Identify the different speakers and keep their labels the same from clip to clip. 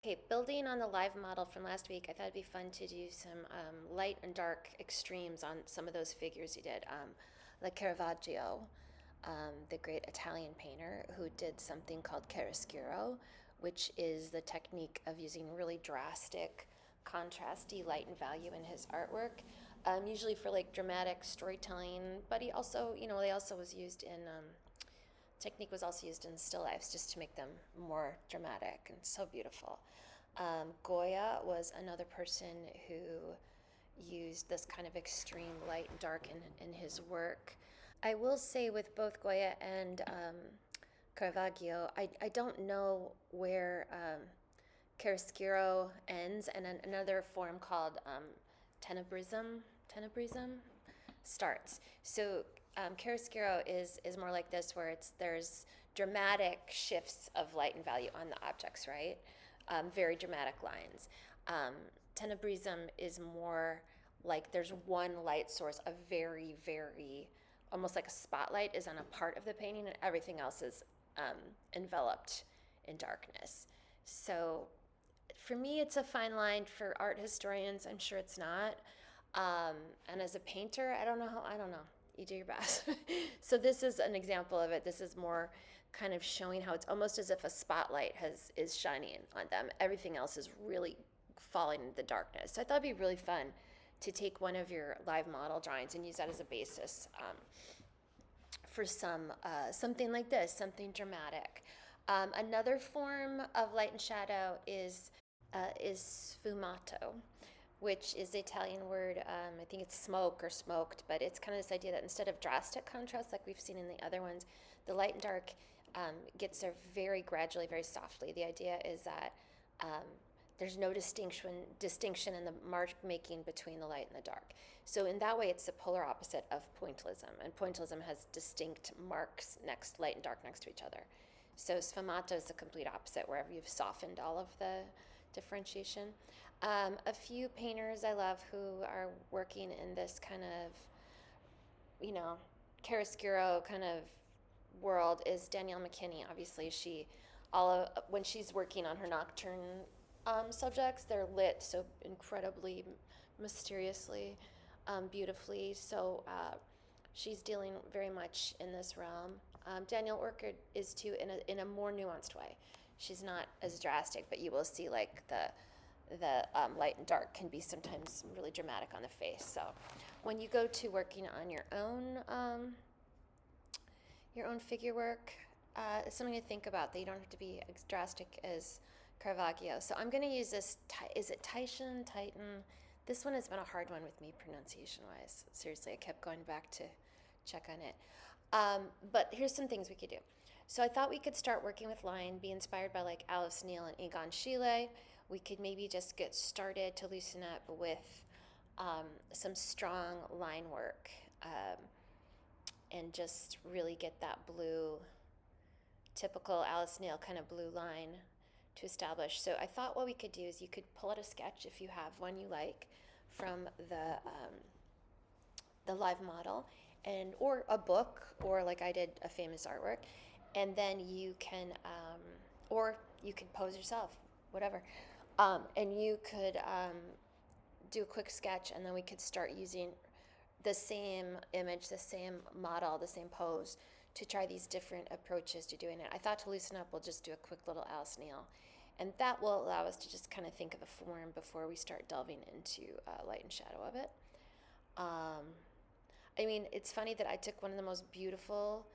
Speaker 1: Okay, building on the live model from last week, I thought it'd be fun to do some light and dark extremes on some of those figures you did. Like Caravaggio, the great Italian painter, who did something called chiaroscuro, which is the technique of using really drastic, contrasty light and value in his artwork, usually for like dramatic storytelling. But he also, they also was used in technique was also used in still lifes just to make them more dramatic and so beautiful. Goya was another person who used this kind of extreme light and dark in his work. I will say with both Goya and Caravaggio, I don't know where chiaroscuro ends and another form called tenebrism starts. So chiaroscuro is more like this, where there's dramatic shifts of light and value on the objects, right? Very dramatic lines. Tenebrism is more like there's one light source, a very, very, almost like a spotlight is on a part of the painting, and everything else is enveloped in darkness. So for me, it's a fine line. For art historians, I'm sure it's not. And as a painter, I don't know. You do your best. So this is an example of it. This is more kind of showing how it's almost as if a spotlight is shining on them. Everything else is really falling into the darkness. So I thought it'd be really fun to take one of your live model drawings and use that as a basis for something like this, something dramatic. Another form of light and shadow is sfumato, which is the Italian word. I think it's smoke or smoked, but it's kind of this idea that instead of drastic contrast like we've seen in the other ones, the light and dark gets there very gradually, very softly. The idea is that there's no distinction in the mark making between the light and the dark. So in that way, it's the polar opposite of pointillism, and pointillism has distinct marks light and dark next to each other. So sfumato is the complete opposite, wherever you've softened all of the differentiation. A few painters I love who are working in this kind of, chiaroscuro kind of world is Danielle McKinney. Obviously, when she's working on her nocturne subjects, they're lit so incredibly mysteriously, beautifully. So she's dealing very much in this realm. Danielle Orchard is too, in a more nuanced way. She's not as drastic, but you will see like the light and dark can be sometimes really dramatic on the face. So when you go to working on your own figure work, it's something to think about, that you don't have to be as drastic as Caravaggio. So I'm going to use this, is it Titan? This one has been a hard one with me pronunciation-wise. Seriously, I kept going back to check on it. But here's some things we could do. So I thought we could start working with line, be inspired by like Alice Neel and Egon Schiele. We could maybe just get started to loosen up with some strong line work and just really get that blue, typical Alice Neel kind of blue line to establish. So I thought what we could do is you could pull out a sketch if you have one you like from the live model, or a book, or like I did, a famous artwork, and then you can or you could pose yourself, whatever, and you could do a quick sketch, and then we could start using the same image, the same model, the same pose to try these different approaches to doing it. I thought to loosen up, we'll just do a quick little Alice Neel, and that will allow us to just kind of think of the form before we start delving into light and shadow of it. I mean, it's funny that I took one of the most beautiful,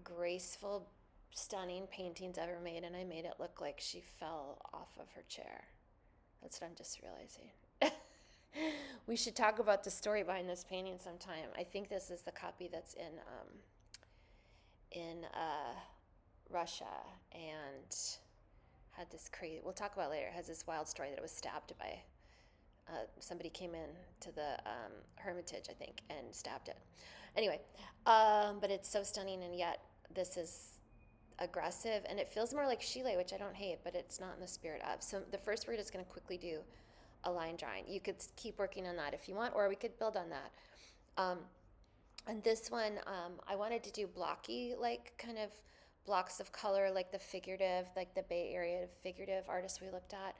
Speaker 1: graceful, stunning paintings ever made, and I made it look like she fell off of her chair. That's what I'm just realizing. We should talk about the story behind this painting sometime. I think this is the copy that's in Russia, and had this crazy, we'll talk about it later, it has this wild story that it was stabbed by somebody came in to the Hermitage, I think, and stabbed it. Anyway, but it's so stunning, and yet this is aggressive, and it feels more like Schiele, which I don't hate, but it's not in the spirit of. So the first we're just going to quickly do a line drawing. You could keep working on that if you want, or we could build on that. And this one, I wanted to do blocky, like kind of blocks of color like the figurative, like the Bay Area figurative artists we looked at.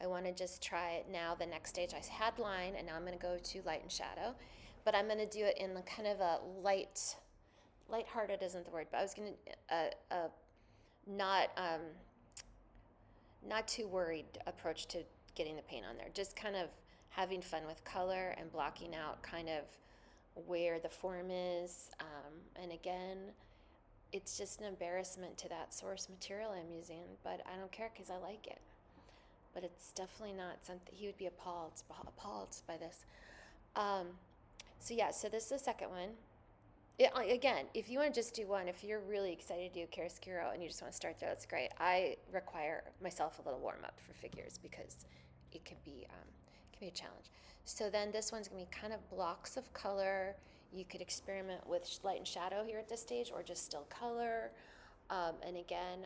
Speaker 1: I want to just try it now. The next stage I had line, and now I'm going to go to light and shadow. But I'm going to do it in the kind of a light-hearted isn't the word, but I was going to not not too worried approach to getting the paint on there. Just kind of having fun with color and blocking out kind of where the form is. And again, it's just an embarrassment to that source material I'm using, but I don't care because I like it. But it's definitely not something, he would be appalled by this. So yeah, so this is the second one. Again, if you want to just do one, if you're really excited to do chiaroscuro and you just want to start there, that's great. I require myself a little warm up for figures because it can be a challenge. So then this one's gonna be kind of blocks of color. You could experiment with light and shadow here at this stage, or just still color. And again,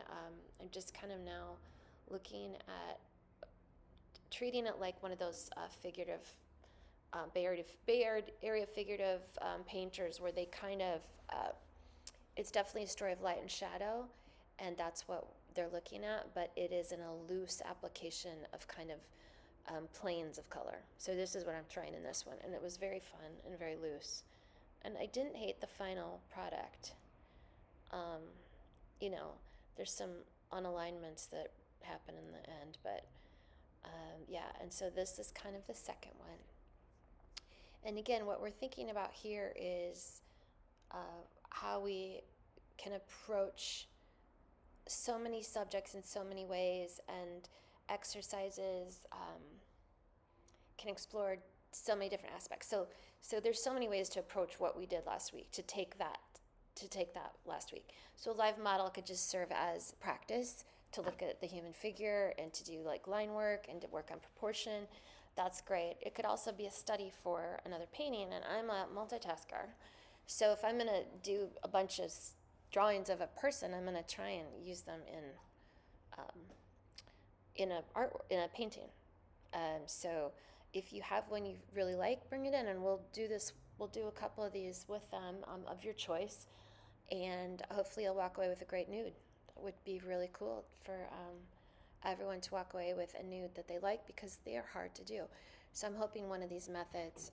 Speaker 1: I'm just kind of now looking at treating it like one of those figurative Bay Area Figurative Painters, where they kind of, it's definitely a story of light and shadow, and that's what they're looking at, but it is in a loose application of kind of planes of color. So this is what I'm trying in this one, and it was very fun and very loose. And I didn't hate the final product. You know, there's some unalignments that happen in the end, but yeah, and so this is kind of the second one. And again, what we're thinking about here is how we can approach so many subjects in so many ways, and exercises can explore so many different aspects. So there's so many ways to approach what we did last week, to take that last week. So a live model could just serve as practice to look at the human figure and to do like line work and to work on proportion. That's great. It could also be a study for another painting, and I'm a multitasker. So if I'm going to do a bunch of drawings of a person, I'm going to try and use them in a painting. So if you have one you really like, bring it in, and we'll do this. We'll do a couple of these with them of your choice, and hopefully you'll walk away with a great nude. That would be really cool for everyone to walk away with a nude that they like, because they are hard to do. So I'm hoping one of these methods.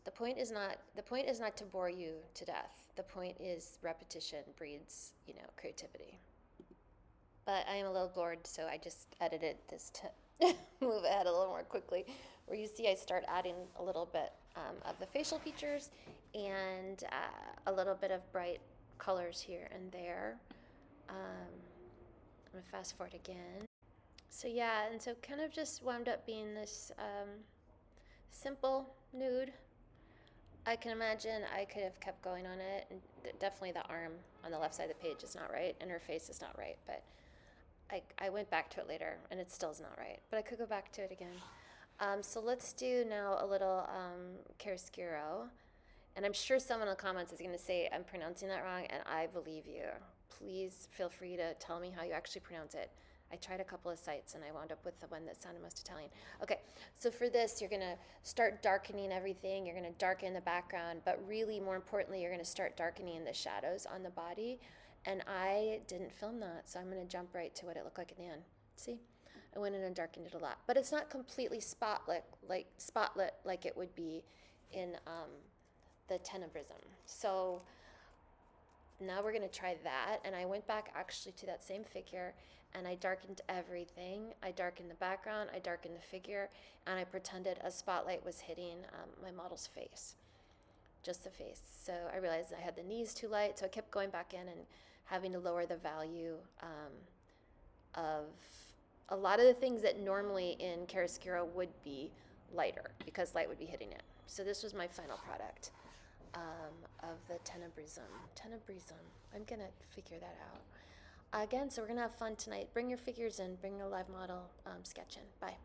Speaker 1: The point is not to bore you to death. The point is repetition breeds, creativity. But I am a little bored, so I just edited this to move ahead a little more quickly. Where you see I start adding a little bit of the facial features and a little bit of bright colors here and there. I'm going to fast forward again. So yeah, and so kind of just wound up being this simple nude. I can imagine I could have kept going on it, and definitely the arm on the left side of the page is not right, and her face is not right, but I went back to it later, and it still is not right, but I could go back to it again. So let's do now a little chiaroscuro, and I'm sure someone in the comments is going to say I'm pronouncing that wrong, and I believe you. Please feel free to tell me how you actually pronounce it. I tried a couple of sites, and I wound up with the one that sounded most Italian. Okay, so for this, you're going to start darkening everything. You're going to darken the background, but really, more importantly, you're going to start darkening the shadows on the body. And I didn't film that, so I'm going to jump right to what it looked like at the end. See? I went in and darkened it a lot. But it's not completely spotlit like it would be in the Tenebrism. So now we're going to try that. And I went back actually to that same figure, and I darkened everything. I darkened the background, I darkened the figure, and I pretended a spotlight was hitting my model's face. Just the face. So I realized I had the knees too light, so I kept going back in and having to lower the value of a lot of the things that normally in chiaroscuro would be lighter, because light would be hitting it. So this was my final product of the Tenebrism. I'm going to figure that out. Again, so we're going to have fun tonight. Bring your figures in. Bring a live model sketch in. Bye.